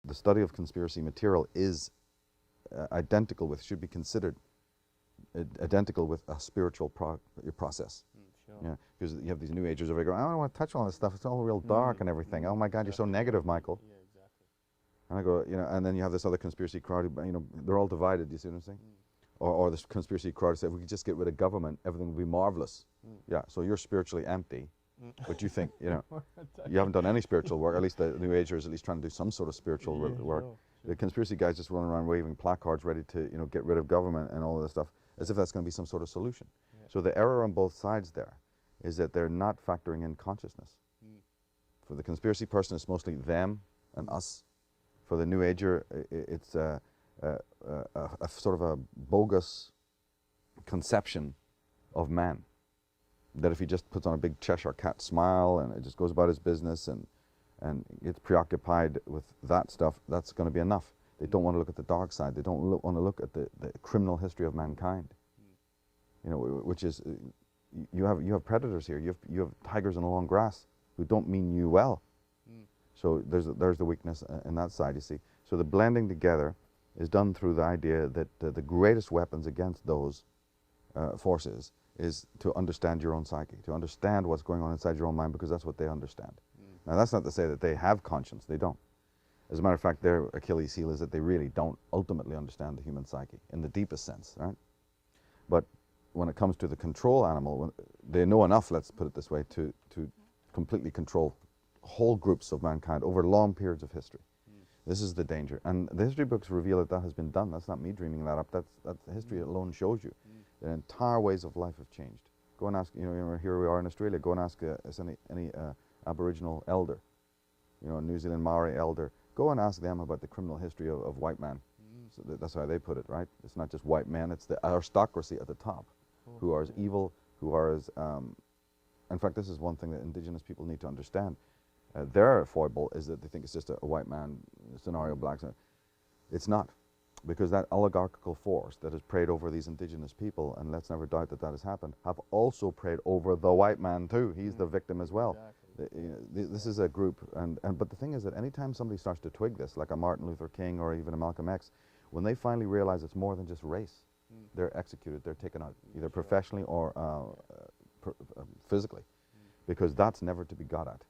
the study of conspiracy material is identical with, should be considered identical with a spiritual process. Sure. Yeah, because you have these New Agers over there going, I don't want to touch all this stuff. It's all real dark and everything. Oh my God, you're so negative, Michael. Yeah, exactly. And I go, and then you have this other conspiracy crowd who, they're all divided. You see what I'm saying? Or this conspiracy crowd who say, if we could just get rid of government, everything would be marvelous. Yeah, so you're spiritually empty, but you think, you haven't done any spiritual work. At least the New Agers at least trying to do some sort of spiritual work. Sure. The conspiracy guys just running around waving placards ready to, get rid of government and all of this stuff, as if that's going to be some sort of solution. Yeah. So the error on both sides there is that they're not factoring in consciousness. For the conspiracy person, it's mostly them and us. For the New Ager, it's a sort of a bogus conception of man. That if he just puts on a big Cheshire cat smile and it just goes about his business and gets preoccupied with that stuff, that's going to be enough. They don't want to look at the dark side. They don't want to look at the criminal history of mankind. Which is, you have predators here. You have tigers in the long grass who don't mean you well. So there's the weakness in that side, you see. So the blending together is done through the idea that the greatest weapons against those forces is to understand your own psyche, to understand what's going on inside your own mind, because that's what they understand. Now that's not to say that they have conscience, they don't. As a matter of fact, their Achilles heel is that they really don't ultimately understand the human psyche in the deepest sense, right? But when it comes to the control animal, they know enough, let's put it this way, to completely control whole groups of mankind over long periods of history. This is the danger. And the history books reveal that has been done. That's not me dreaming that up. That's history alone shows you. The entire ways of life have changed. Go and ask, here we are in Australia, go and ask any Aboriginal elder, New Zealand Maori elder, go and ask them about the criminal history of white man. So that's how they put it, right? It's not just white men, it's the aristocracy at the top who are as evil, who are as, in fact, this is one thing that indigenous people need to understand. Their foible is that they think it's just a white man scenario, black scenario. It's not, because that oligarchical force that has preyed over these indigenous people, and let's never doubt that that has happened, have also preyed over the white man too. He's the victim as well. Exactly. This is a group, but the thing is that anytime somebody starts to twig this, like a Martin Luther King or even a Malcolm X, when they finally realize it's more than just race, they're executed, they're taken out, either professionally or physically, because that's never to be got at.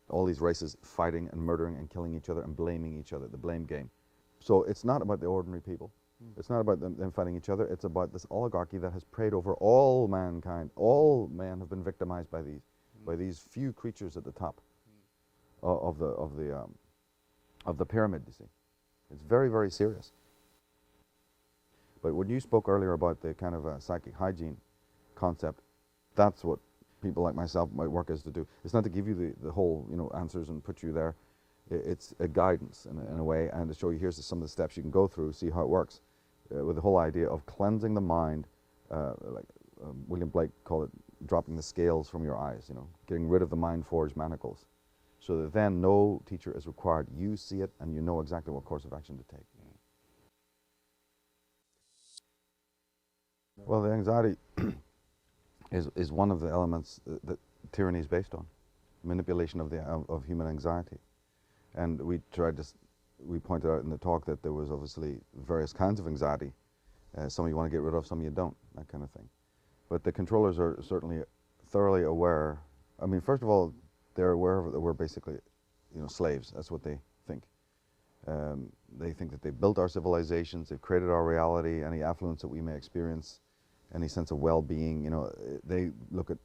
All these races fighting and murdering and killing each other and blaming each other, the blame game. So it's not about the ordinary people. It's not about them fighting each other. It's about this oligarchy that has preyed over all mankind. All men have been victimized by these few creatures at the top of the pyramid. You see, it's very, very serious. But when you spoke earlier about the kind of psychic hygiene concept, that's what people like myself might work is to do. It's not to give you the whole answers and put you there. It's a guidance in a way, and to show you here's some of the steps you can go through, see how it works, with the whole idea of cleansing the mind, like William Blake called it, dropping the scales from your eyes, getting rid of the mind-forged manacles, so that then no teacher is required. You see it and you know exactly what course of action to take. Well, the anxiety is one of the elements that tyranny is based on, manipulation of human anxiety. And we pointed out in the talk that there was obviously various kinds of anxiety. Some you want to get rid of, some you don't, that kind of thing. But the controllers are certainly thoroughly aware. I mean, first of all, they're aware that we're basically, slaves. That's what they think. They think that they built our civilizations, they've created our reality, any affluence that we may experience, any sense of well-being, they look at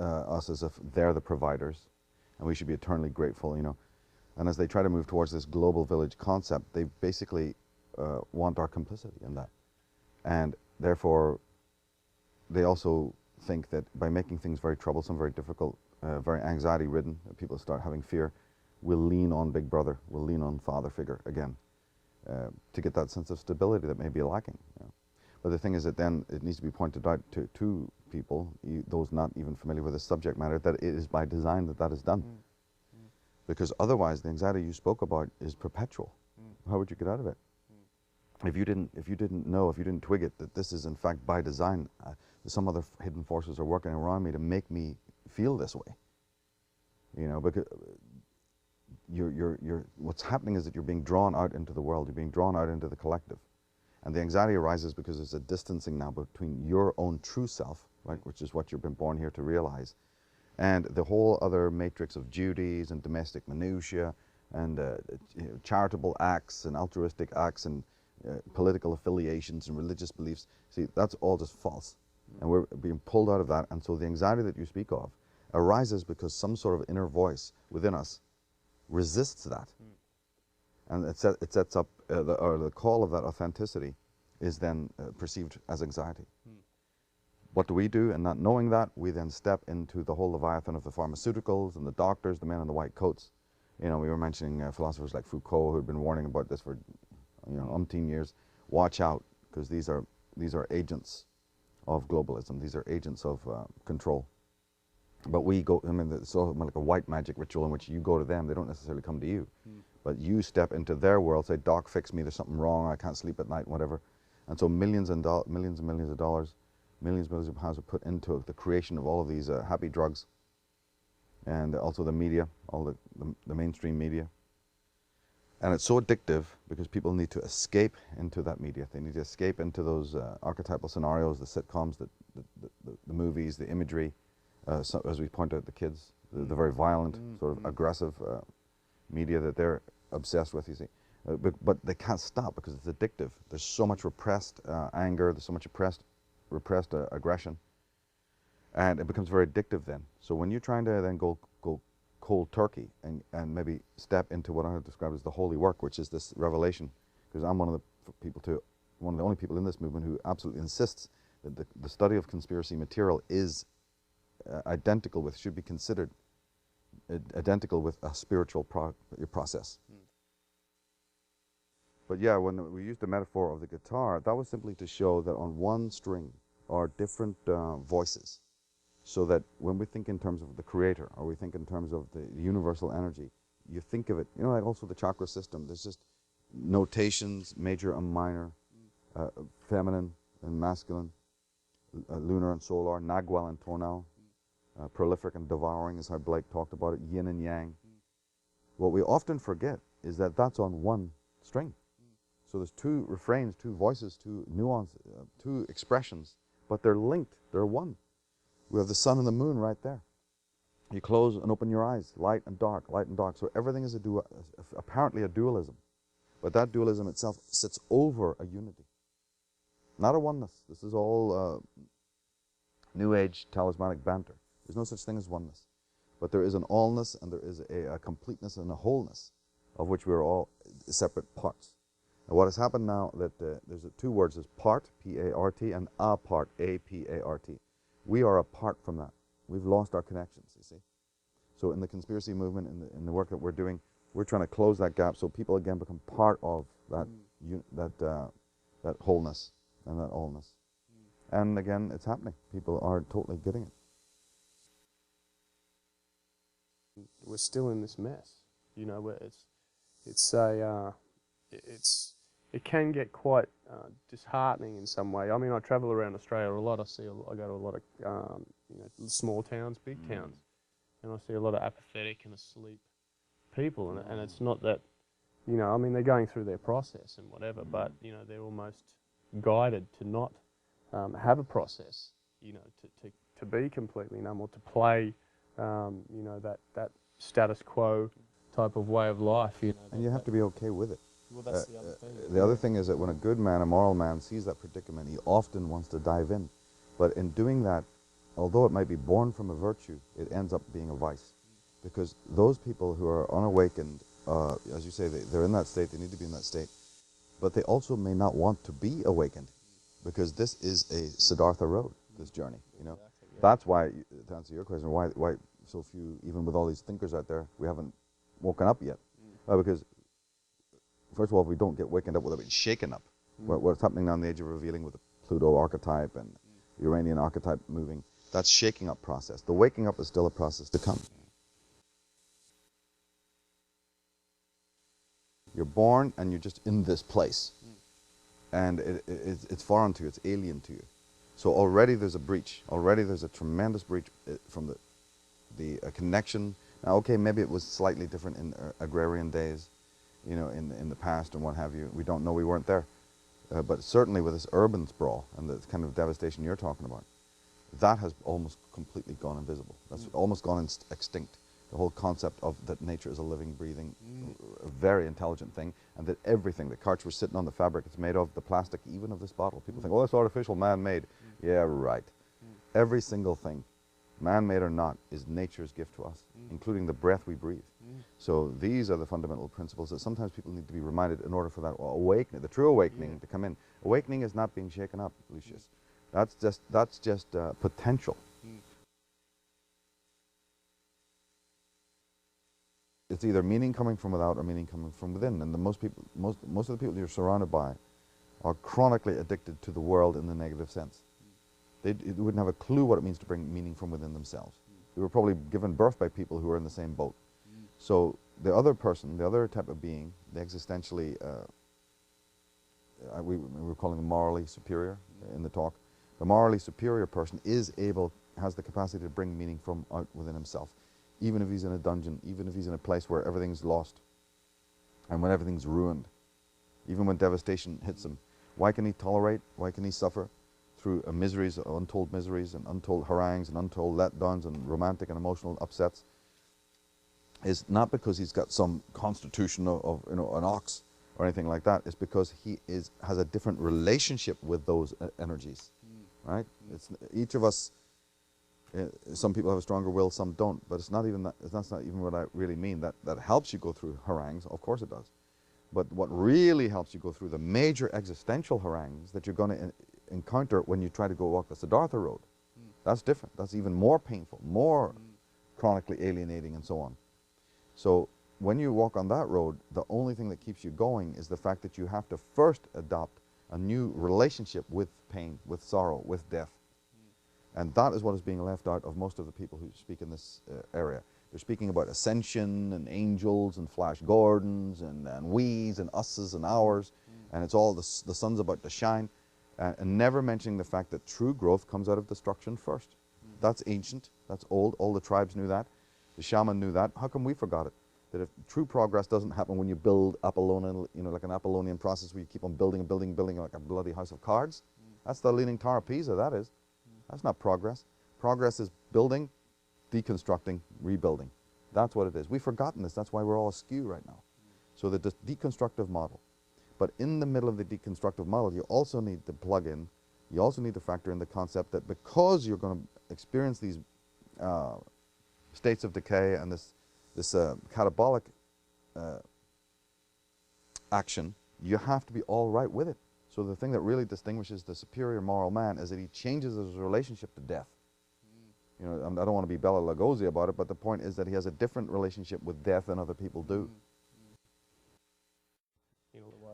us as if they're the providers, and we should be eternally grateful, And as they try to move towards this global village concept, they basically want our complicity in that. And therefore, they also think that by making things very troublesome, very difficult, very anxiety-ridden, people start having fear, we'll lean on Big Brother, we'll lean on father figure again, to get that sense of stability that may be lacking. But the thing is that then it needs to be pointed out to people, those not even familiar with the subject matter, that it is by design that is done. Because otherwise the anxiety you spoke about is perpetual. How would you get out of it? If you didn't know, if you didn't twig it, that this is in fact by design, some other hidden forces are working around me to make me feel this way. Because what's happening is that you're being drawn out into the world, you're being drawn out into the collective. And the anxiety arises because there's a distancing now between your own true self, right, which is what you've been born here to realize, and the whole other matrix of duties and domestic minutiae and charitable acts and altruistic acts and political affiliations and religious beliefs. See, that's all just false. And we're being pulled out of that. And so the anxiety that you speak of arises because some sort of inner voice within us resists that. And it sets up, the call of that authenticity is then perceived as anxiety. What do we do? And not knowing that, we then step into the whole leviathan of the pharmaceuticals and the doctors, the men in the white coats. You know, we were mentioning philosophers like Foucault who had been warning about this for, you know, umpteen years. Watch out, because these are agents of globalism. These are agents of control. But we go, I mean, it's sort of like a white magic ritual in which you go to them. They don't necessarily come to you. But you step into their world, say, doc, fix me, there's something wrong, I can't sleep at night, whatever. And so millions and millions of dollars, millions of pounds are put into the creation of all of these happy drugs. And also the media, all the mainstream media. And it's so addictive because people need to escape into that media. They need to escape into those archetypal scenarios, the sitcoms, the movies, the imagery. So, as we point out, the kids, the very violent, sort of aggressive media that they're obsessed with, you see. But they can't stop because it's addictive. There's so much repressed anger, there's so much repressed aggression. And it becomes very addictive then. So when you're trying to then go cold turkey and maybe step into what I would describe as the holy work, which is this revelation, because I'm one of the only people in this movement who absolutely insists that the study of conspiracy material is identical with, should be considered identical with a spiritual process. But yeah, when we used the metaphor of the guitar, that was simply to show that on one string are different voices. So that when we think in terms of the creator, or we think in terms of the universal energy, you think of it, you know, like also the chakra system, there's just notations, major and minor, feminine and masculine, lunar and solar, nagual and tonal, prolific and devouring is how Blake talked about it, yin and yang. What we often forget is that that's on one string. So there's two refrains, two voices, two nuances, two expressions, but they're linked, they're one. We have the sun and the moon right there. You close and open your eyes, light and dark, light and dark. So everything is apparently a dualism. But that dualism itself sits over a unity. Not a oneness. This is all New Age talismanic banter. There's no such thing as oneness. But there is an allness and there is a completeness and a wholeness of which we are all separate parts. And what has happened now that there's two words, there's part, P-A-R-T, and apart, A-P-A-R-T. We are apart from that. We've lost our connections, you see. So in the conspiracy movement, in the work that we're doing, we're trying to close that gap so people again become part of that that wholeness and that allness. And again, it's happening. People are totally getting it. We're still in this mess, you know, where it can get quite disheartening in some way. I mean, I travel around Australia a lot. I go to a lot of you know, small towns, big towns, and I see a lot of apathetic and asleep people. And it's not that, you know, I mean, they're going through their process and whatever, but you know, they're almost guided to not have a process, you know, to be completely numb or to play, you know, that status quo type of way of life. You know, and you have to be okay with it. Well, that's the other thing. The other thing is that when a good man, a moral man, sees that predicament, he often wants to dive in. But in doing that, although it might be born from a virtue, it ends up being a vice. Because those people who are unawakened, as you say, they're in that state, they need to be in that state, but they also may not want to be awakened, because this is a Siddhartha road, this journey, you know. Exactly, yeah. That's why, to answer your question, why so few, even with all these thinkers out there, we haven't woken up yet. Because first of all, if we don't get wakened up without being shaken up, what's happening now in the age of revealing with the Pluto archetype and Uranian archetype moving, that's shaking up process. The waking up is still a process to come. You're born and you're just in this place. And it's foreign to you, it's alien to you. So already there's a breach. Already there's a tremendous breach from the connection. Now, okay, maybe it was slightly different in agrarian days, you know, in the past and what have you. We don't know, we weren't there. But certainly with this urban sprawl and the kind of devastation you're talking about, that has almost completely gone invisible. That's almost gone extinct. The whole concept of that nature is a living, breathing, very intelligent thing, and that everything, the carts were sitting on the fabric it's made of, the plastic, even of this bottle. People think, oh, that's artificial, man-made. Yeah, right. Every single thing, man-made or not, is nature's gift to us, including the breath we breathe. So these are the fundamental principles that sometimes people need to be reminded in order for that awakening, the true awakening, to come in. Awakening is not being shaken up, Lucius. That's just potential. It's either meaning coming from without or meaning coming from within. And most of the people you're surrounded by are chronically addicted to the world in the negative sense. They wouldn't have a clue what it means to bring meaning from within themselves. They were probably given birth by people who are in the same boat. So the other person, the other type of being, the existentially, we were calling them morally superior in the talk. The morally superior person has the capacity to bring meaning from out within himself. Even if he's in a dungeon, even if he's in a place where everything's lost and when everything's ruined, even when devastation hits him, why can he tolerate, why can he suffer through miseries, untold miseries and untold harangues and untold letdowns and romantic and emotional upsets? Is not because he's got some constitution of you know, an ox or anything like that. It's because he has a different relationship with those energies, right? It's each of us. Some people have a stronger will, some don't. But it's not even that. That's not even what I really mean. That helps you go through harangues. Of course it does. But what really helps you go through the major existential harangues that you're going to encounter when you try to go walk the Siddhartha road, that's different. That's even more painful, more chronically alienating, and so on. So when you walk on that road, the only thing that keeps you going is the fact that you have to first adopt a new relationship with pain, with sorrow, with death. And that is what is being left out of most of the people who speak in this area. They're speaking about ascension and angels and Flash Gordons and we's and us's and ours, and it's all the sun's about to shine, and never mentioning the fact that true growth comes out of destruction first. That's ancient, that's old, all the tribes knew that, the shaman knew that. How come we forgot it? That if true progress doesn't happen when you build Apollonian, you know, like an Apollonian process where you keep on building and building and building like a bloody house of cards, that's the Leaning Tower of Pisa, that is. That's not progress. Progress is building, deconstructing, rebuilding. That's what it is. We've forgotten this. That's why we're all askew right now. So the deconstructive model. But in the middle of the deconstructive model, you also need to plug in, you also need to factor in the concept that because you're going to experience these states of decay and this catabolic action, you have to be all right with it. So the thing that really distinguishes the superior moral man is that he changes his relationship to death. You know, I don't want to be Bela Lugosi about it, but the point is that he has a different relationship with death than other people do.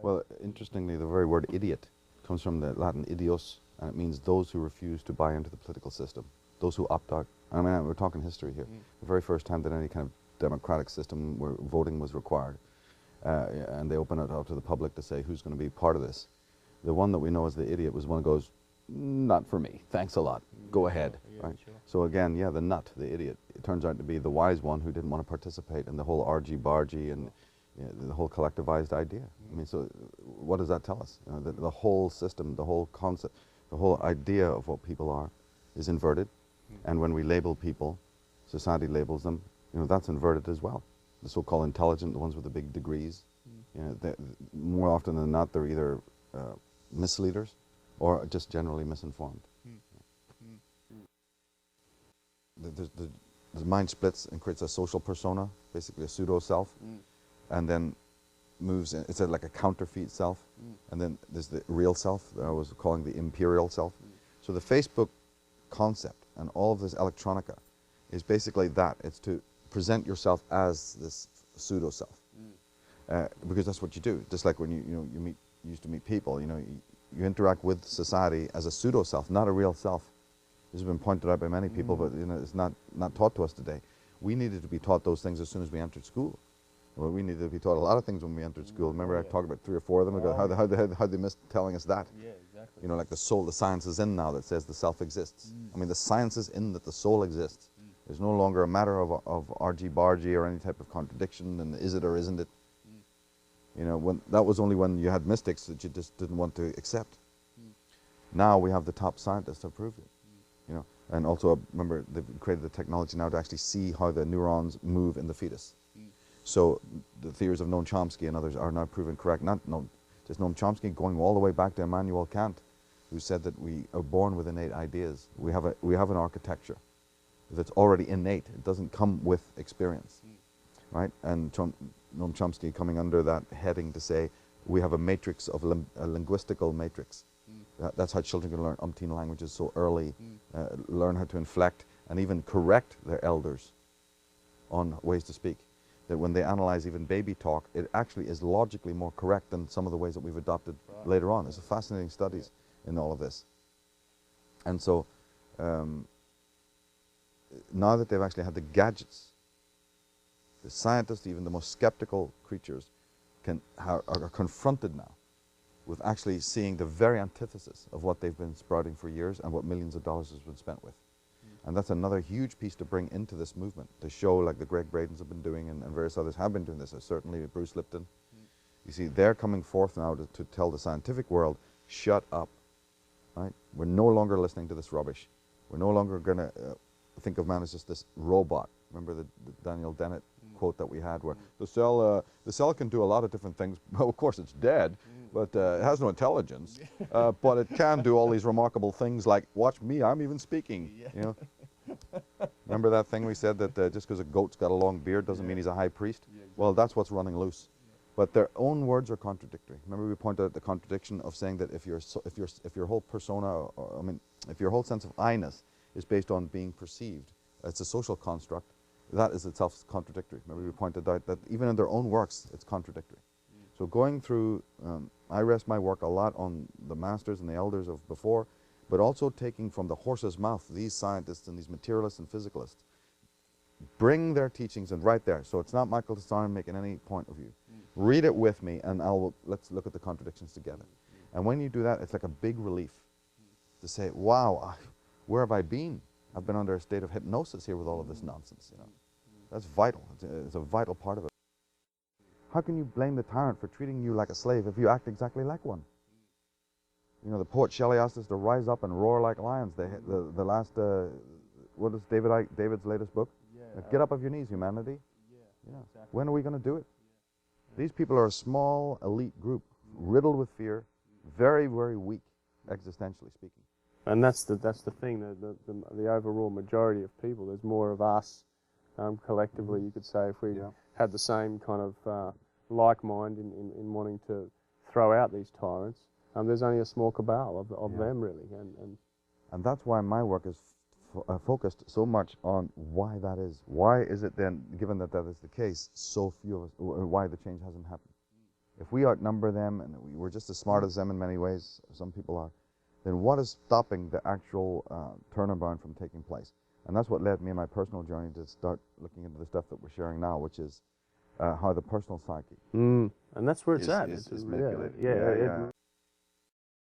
Well, interestingly, the very word idiot comes from the Latin idios, and it means those who refuse to buy into the political system, those who opt out. I mean, we're talking history here. The very first time that any kind of democratic system where voting was required, and they open it up to the public to say who's going to be part of this. The one that we know as the idiot was one who goes, not for me, thanks a lot, go ahead. Right? Sure. So again, yeah, the nut, the idiot, it turns out to be the wise one who didn't want to participate in the whole argy-bargy and you know, the whole collectivized idea. I mean, so what does that tell us? You know, the whole system, the whole concept, the whole idea of what people are is inverted. And when we label people, society labels them, you know, that's inverted as well. The so-called intelligent, the ones with the big degrees, you know, more often than not, they're either misleaders or just generally misinformed. The mind splits and creates a social persona, basically a pseudo-self, and then moves in, it's like a counterfeit self, and then there's the real self that I was calling the imperial self. So the Facebook concept and all of this electronica is basically that. It's to present yourself as this pseudo-self, because that's what you do. Just like when you used to meet people, you know, you interact with society as a pseudo-self, not a real self. This has been pointed out by many people, but you know, it's not taught to us today. We needed to be taught those things as soon as we entered school. Well, we needed to be taught a lot of things when we entered school. Remember, I talked about 3 or 4 of them ago. How they missed telling us that. Yeah, exactly. You know, like the soul, the science is in now that says the self exists. I mean, the science is in that the soul exists. It's no longer a matter of argy-bargy or any type of contradiction and is it or isn't it. You know, that was only when you had mystics that you just didn't want to accept. Now we have the top scientists have proved it. You know, and also remember they've created the technology now to actually see how the neurons move in the fetus. So the theories of Noam Chomsky and others are now proven correct. Just Noam Chomsky going all the way back to Immanuel Kant, who said that we are born with innate ideas. We have an architecture that's already innate. It doesn't come with experience, right? And Noam Chomsky coming under that heading to say we have a matrix of a linguistical matrix. That's how children can learn umpteen languages so early, learn how to inflect and even correct their elders on ways to speak. That when they analyze even baby talk, it actually is logically more correct than some of the ways that we've adopted later on. There's fascinating studies in all of this. And so now that they've actually had the gadgets, the scientists, even the most skeptical creatures, are confronted now with actually seeing the very antithesis of what they've been sprouting for years and what millions of dollars has been spent with. And that's another huge piece to bring into this movement, to show like the Greg Bradens have been doing and various others have been doing this, certainly Bruce Lipton. You see, they're coming forth now to tell the scientific world, shut up, right? We're no longer listening to this rubbish. We're no longer going to think of man as just this robot. Remember the Daniel Dennett quote that we had where the cell can do a lot of different things. Well, of course it's dead, but it has no intelligence. But it can do all these remarkable things like, watch me, I'm even speaking. You know? Remember that thing we said that just because a goat's got a long beard doesn't mean he's a high priest? Exactly. Well, that's what's running loose. But their own words are contradictory. Remember we pointed out the contradiction of saying that if your whole persona, if your whole sense of I-ness is based on being perceived, it's a social construct, that is itself contradictory. Remember we pointed out that even in their own works, it's contradictory. So going through, I rest my work a lot on the masters and the elders of before, but also taking from the horse's mouth these scientists and these materialists and physicalists, bring their teachings and right there. So it's not Michael Tsarion making any point of view. Read it with me and let's look at the contradictions together. And when you do that, it's like a big relief to say, wow, where have I been? I've been under a state of hypnosis here with all of this nonsense. You know, that's vital. It's a vital part of it. How can you blame the tyrant for treating you like a slave if you act exactly like one? You know, the poet Shelley asked us to rise up and roar like lions. The last, what is David's latest book? Get up off your knees, humanity. Exactly. When are we going to do it? These people are a small elite group, riddled with fear, very, very weak, existentially speaking. And that's the thing. The overall majority of people. There's more of us collectively. You could say if we had the same kind of like mind in wanting to throw out these tyrants. There's only a small cabal of them really, and that's why my work is focused so much on why that is. Why is it then, given that that is the case, so few of us, why the change hasn't happened? If we outnumber them and we're just as smart as them in many ways, some people are, then what is stopping the actual turnaround from taking place? And that's what led me in my personal journey to start looking into the stuff that we're sharing now, which is how the personal psyche. And that's where it's at. Is manipulated. Yeah.